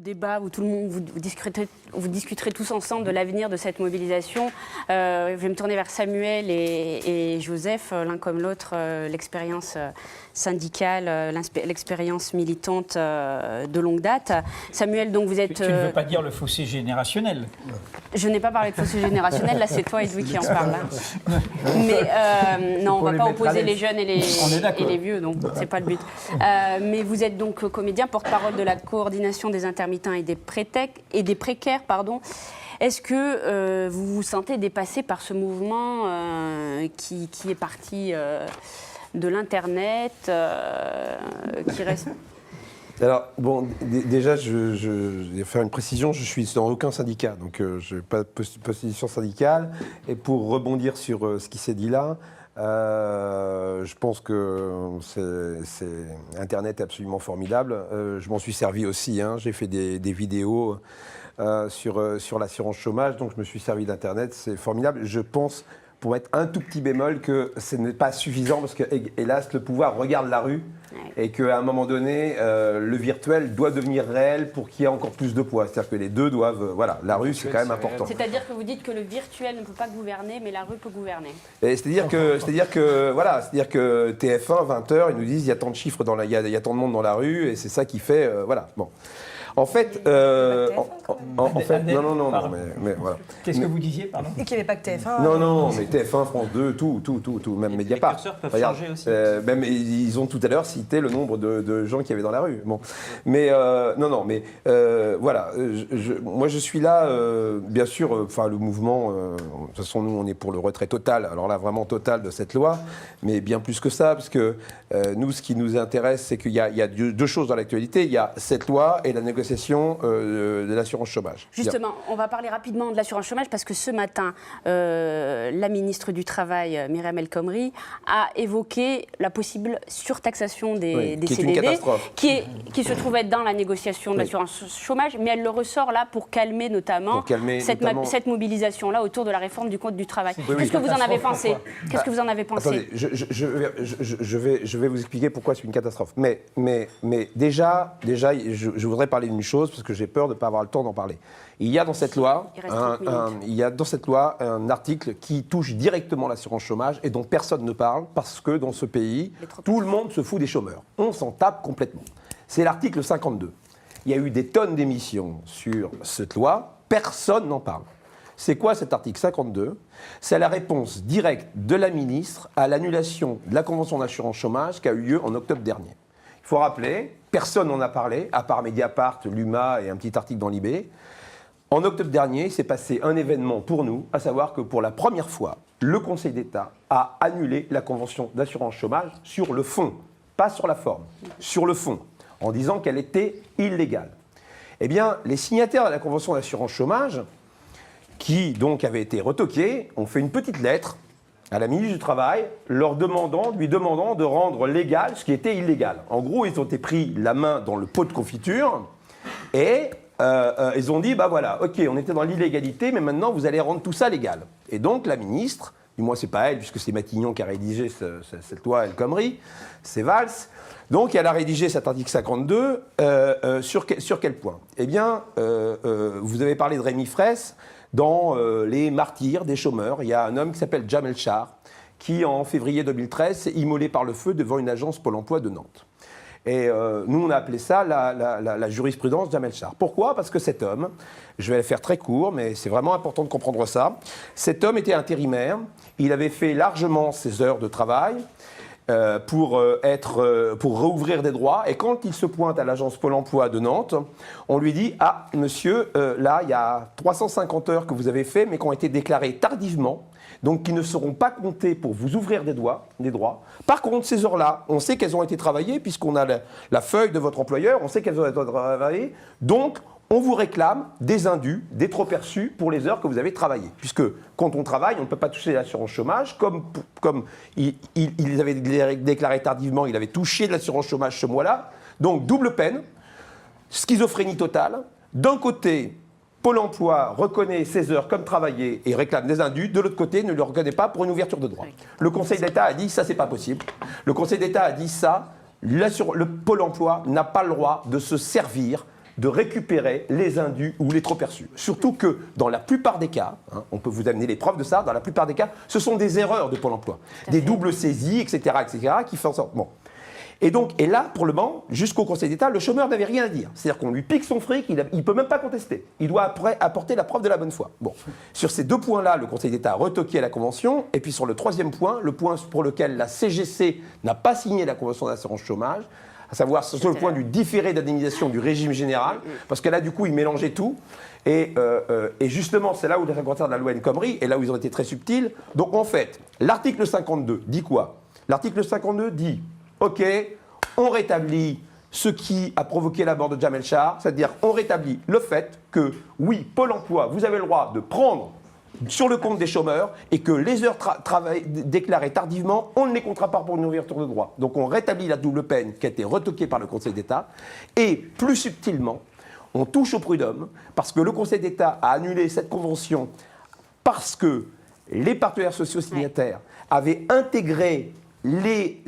débat où tout le monde vous discuterez tous ensemble de l'avenir de cette mobilisation. Je vais me tourner vers Samuel et Joseph, l'un comme l'autre, l'expérience syndicale, l'expérience militante de longue date. Samuel, donc vous êtes... Tu ne veux pas dire le fossé générationnel? Je n'ai pas parlé de fossé générationnel, là c'est toi Edoui qui en parle. Là. Mais non, on ne va pas opposer les jeunes et les vieux, donc c'est pas le but. Mais vous êtes donc comédien, porte-parole de la coordination des intermittents et des précaires. Est-ce que vous vous sentez dépassé par ce mouvement qui est parti de l'Internet, qui reste... Alors, bon, déjà, je vais faire une précision, je suis dans aucun syndicat, donc je n'ai pas de position syndicale. Et pour rebondir sur ce qui s'est dit là, je pense que Internet est absolument formidable. Je m'en suis servi aussi, hein. J'ai fait des vidéos sur l'assurance chômage, donc je me suis servi d'Internet, c'est formidable. Je pense, pour mettre un tout petit bémol, que ce n'est pas suffisant parce que, hélas, le pouvoir regarde la rue et qu'à un moment donné, le virtuel doit devenir réel pour qu'il y ait encore plus de poids. C'est-à-dire que les deux doivent... voilà, la rue, c'est quand même important. C'est-à-dire que vous dites que le virtuel ne peut pas gouverner, mais la rue peut gouverner. C'est-à-dire que TF1, 20h, ils nous disent il y a tant de chiffres, il y a tant de monde dans la rue, et c'est ça qui fait... voilà, bon. En fait, non, mais voilà. Qu'est-ce que vous disiez, pardon? Et qu'il n'y avait pas que TF1. Non, mais TF1, France 2, tout, même Mediapart. Les curseurs peuvent changer aussi. Même ils ont tout à l'heure cité le nombre de gens qu'il y avait dans la rue. Bon, mais voilà. Moi, je suis là, bien sûr. Enfin, le mouvement. De toute façon, nous, on est pour le retrait total. Alors là, vraiment total de cette loi, mais bien plus que ça, parce que nous, ce qui nous intéresse, c'est qu'il y a deux choses dans l'actualité. Il y a cette loi et la négociation de l'assurance chômage. Justement, on va parler rapidement de l'assurance chômage parce que ce matin, la ministre du Travail, Myriam El Khomri, a évoqué la possible surtaxation des qui CDD, est une catastrophe. qui se trouve être dans la négociation de l'assurance chômage, mais elle le ressort là pour calmer notamment cette mobilisation-là autour de la réforme du Code du travail. Qu'est-ce que vous en avez pensé? Qu'est-ce que vous en avez pensé? Attendez, je vais vous expliquer pourquoi c'est une catastrophe. Mais déjà, je voudrais parler d'une chose, parce que j'ai peur de ne pas avoir le temps d'en parler. Il y a dans cette loi un article qui touche directement l'assurance chômage et dont personne ne parle, parce que dans ce pays, tout le monde se fout des chômeurs. On s'en tape complètement. C'est l'article 52. Il y a eu des tonnes d'émissions sur cette loi, personne n'en parle. C'est quoi cet article 52? C'est la réponse directe de la ministre à l'annulation de la convention d'assurance chômage qui a eu lieu en octobre dernier. Il faut rappeler, personne n'en a parlé, à part Mediapart, l'UMA et un petit article dans l'IB. En octobre dernier, il s'est passé un événement pour nous, à savoir que pour la première fois, le Conseil d'État a annulé la convention d'assurance chômage sur le fond, pas sur la forme, sur le fond, en disant qu'elle était illégale. Eh bien, les signataires de la convention d'assurance chômage, qui donc avaient été retoqués, ont fait une petite lettre à la ministre du Travail, lui demandant de rendre légal ce qui était illégal. En gros, ils ont été pris la main dans le pot de confiture et ils ont dit, bah voilà, ok, on était dans l'illégalité, mais maintenant vous allez rendre tout ça légal. Et donc la ministre, du moins c'est pas elle, puisque c'est Matignon qui a rédigé cette loi El Khomri, c'est Valls, donc elle a rédigé cet article 52 sur quel point? Eh bien, vous avez parlé de Rémi Fraisse. Dans les martyrs des chômeurs, il y a un homme qui s'appelle Jamel Char, qui en février 2013 s'est immolé par le feu devant une agence Pôle emploi de Nantes. Et nous, on a appelé ça la jurisprudence Jamel Char. Pourquoi? Parce que cet homme, je vais le faire très court, mais c'est vraiment important de comprendre ça, cet homme était intérimaire, il avait fait largement ses heures de travail, pour rouvrir des droits. Et quand il se pointe à l'agence Pôle emploi de Nantes, on lui dit « Ah, monsieur, là, il y a 350 heures que vous avez fait, mais qui ont été déclarées tardivement, donc qui ne seront pas comptées pour vous ouvrir des droits. Par contre, ces heures-là, on sait qu'elles ont été travaillées, puisqu'on a la feuille de votre employeur, on sait qu'elles ont été travaillées, donc on vous réclame des indus, des trop-perçus pour les heures que vous avez travaillées. Puisque quand on travaille, on ne peut pas toucher l'assurance chômage. Comme il avait déclaré tardivement, il avait touché de l'assurance chômage ce mois-là. Donc double peine, schizophrénie totale. D'un côté, Pôle emploi reconnaît ces heures comme travaillées et réclame des indus. De l'autre côté, ne le reconnaît pas pour une ouverture de droit. Le Conseil d'État a dit ça, c'est pas possible. Le Conseil d'État a dit ça, le Pôle emploi n'a pas le droit de se servir de récupérer les indus ou les trop-perçus. Surtout que dans la plupart des cas, on peut vous amener les preuves de ça, dans la plupart des cas, ce sont des erreurs de Pôle emploi, des doubles saisies, etc., qui font en sorte... Bon. Et là, pour le moment, jusqu'au Conseil d'État, le chômeur n'avait rien à dire. C'est-à-dire qu'on lui pique son fric, il ne peut même pas contester. Il doit après apporter la preuve de la bonne foi. Bon. Sur ces 2 points-là, le Conseil d'État a retoqué la Convention. Et puis sur le 3e point, le point pour lequel la CGC n'a pas signé la Convention d'assurance chômage, à savoir sur le point du différé d'indemnisation du régime général, parce que là, du coup, ils mélangeaient tout. Et justement, c'est là où les concerne de la loi El Khomri, et là où ils ont été très subtils. Donc en fait, l'article 52 dit quoi? L'article 52 dit... OK, on rétablit ce qui a provoqué la mort de Jamel Char, c'est-à-dire on rétablit le fait que, oui, Pôle emploi, vous avez le droit de prendre sur le compte des chômeurs et que les heures déclarées tardivement, on ne les comptera pas pour une ouverture de droit. Donc on rétablit la double peine qui a été retoquée par le Conseil d'État et, plus subtilement, on touche au prud'homme parce que le Conseil d'État a annulé cette convention parce que les partenaires sociaux signataires avaient intégré les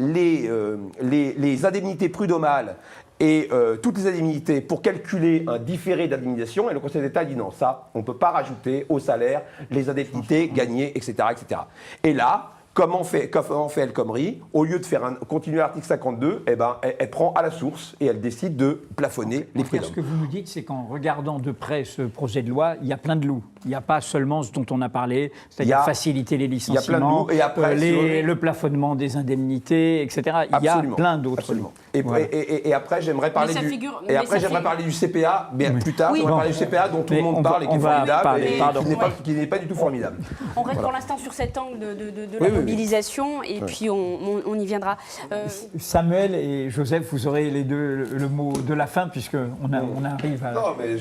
indemnités prud'homales et toutes les indemnités pour calculer un différé d'indemnisation. Et le Conseil d'État dit non, ça, on ne peut pas rajouter au salaire les indemnités gagnées, etc., etc. Et là, comment fait El Khomri? Au lieu de continuer l'article 52, elle prend à la source et elle décide de plafonner les prud'hommes. Ce que vous nous dites, c'est qu'en regardant de près ce projet de loi, il y a plein de loups. Il n'y a pas seulement ce dont on a parlé, c'est-à-dire faciliter les licenciements, il y a plein de loups, et après, le plafonnement des indemnités, etc. Il y a plein d'autres loups. Et après, j'aimerais parler du CPA, mais plus tard. Oui. J'aimerais parler du CPA dont tout le monde parle et qui est formidable, qui n'est pas du tout formidable. On reste pour l'instant sur cet angle de la mobilisation, et puis on y viendra. Samuel et Joseph, vous aurez les deux le mot de la fin, puisqu'on arrive à... Non, mais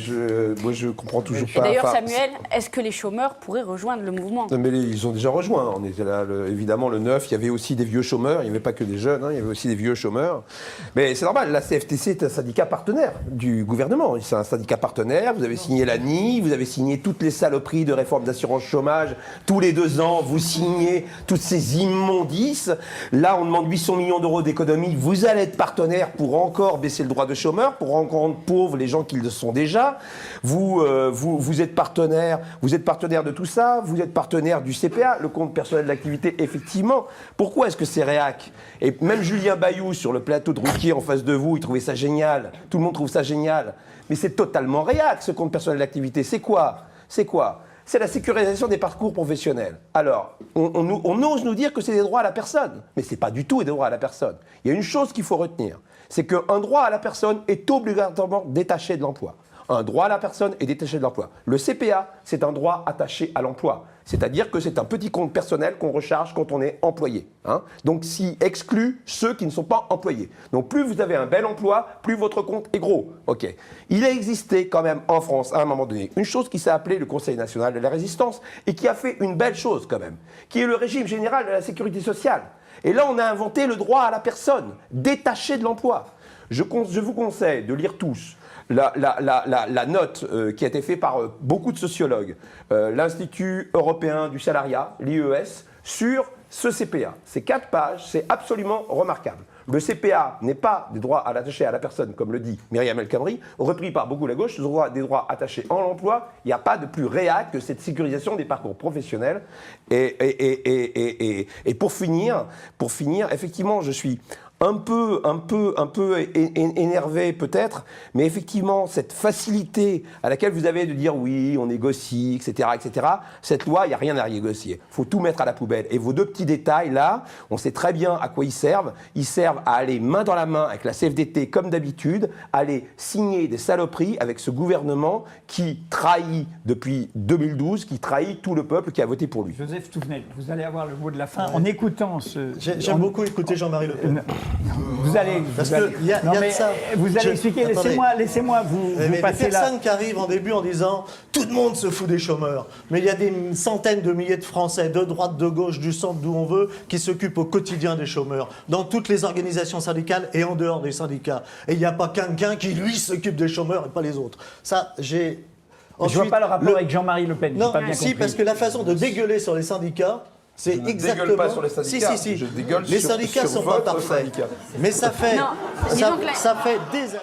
moi je comprends toujours pas. D'ailleurs, Samuel, est-ce que les chômeurs pourraient rejoindre le mouvement? Non, mais ils ont déjà rejoint. On était là, évidemment, le 9, il y avait aussi des vieux chômeurs. Il n'y avait pas que des jeunes, il y avait aussi des vieux chômeurs. Mais c'est normal, la CFTC est un syndicat partenaire du gouvernement. C'est un syndicat partenaire. Vous avez signé l'ANI, vous avez signé toutes les saloperies de réforme d'assurance chômage. Tous les 2 ans, vous signez toutes ces immondices. Là, on demande 800 millions d'euros d'économie. Vous allez être partenaire pour encore baisser le droit de chômeur, pour encore rendre pauvres les gens qui le sont déjà. Vous êtes partenaire de tout ça. Vous êtes partenaire du CPA, le compte personnel d'activité, effectivement. Pourquoi est-ce que c'est réac? Et même Julien Bayou, sur le plateau de Ruquier en face de vous, il trouvait ça génial. Tout le monde trouve ça génial. Mais c'est totalement réac, ce compte personnel d'activité. C'est quoi? C'est la sécurisation des parcours professionnels. Alors, on ose nous dire que c'est des droits à la personne, mais ce n'est pas du tout des droits à la personne. Il y a une chose qu'il faut retenir, c'est qu'un droit à la personne est obligatoirement détaché de l'emploi. Un droit à la personne est détaché de l'emploi. Le CPA, c'est un droit attaché à l'emploi. C'est-à-dire que c'est un petit compte personnel qu'on recharge quand on est employé. Donc, s'il exclut ceux qui ne sont pas employés. Donc, plus vous avez un bel emploi, plus votre compte est gros. OK. Il a existé quand même en France, à un moment donné, une chose qui s'est appelée le Conseil national de la résistance et qui a fait une belle chose quand même, qui est le régime général de la sécurité sociale. Et là, on a inventé le droit à la personne, détaché de l'emploi. Je vous conseille de lire tous la note qui a été faite par beaucoup de sociologues, l'Institut européen du salariat, l'IES, sur ce CPA. C'est 4 pages, c'est absolument remarquable. Le CPA n'est pas des droits attachés à la personne, comme le dit Myriam El Khomri, repris par beaucoup la gauche, des droits attachés en l'emploi. Il n'y a pas de plus réel que cette sécurisation des parcours professionnels. Et pour finir, effectivement, je suis un peu énervé peut-être, mais effectivement, cette facilité à laquelle vous avez de dire oui, on négocie, etc., cette loi, il n'y a rien à négocier. Il faut tout mettre à la poubelle. Et vos 2 petits détails, là, on sait très bien à quoi ils servent. Ils servent à aller main dans la main avec la CFDT, comme d'habitude, à aller signer des saloperies avec ce gouvernement qui trahit depuis 2012, qui trahit tout le peuple qui a voté pour lui. Joseph Touvenel, vous allez avoir le mot de la fin en écoutant ce... J'aime beaucoup écouter Jean-Marie Le Pen. Vous allez expliquer, laissez-moi vous passer là. Les personnes qui arrivent en début en disant « tout le monde se fout des chômeurs ». Mais il y a des centaines de milliers de Français, de droite, de gauche, du centre, d'où on veut, qui s'occupent au quotidien des chômeurs, dans toutes les organisations syndicales et en dehors des syndicats. Et il n'y a pas quelqu'un qui, lui, s'occupe des chômeurs et pas les autres. Ça, j'ai... Ensuite, je ne vois pas le rapport avec Jean-Marie Le Pen. Non, pas bien si, compris. parce que la façon de dégueuler sur les syndicats, c'est exactement... Je ne dégueule pas sur les syndicats. Si. Je dégueule les syndicats ne sont pas parfaits. Mais ça fait des années.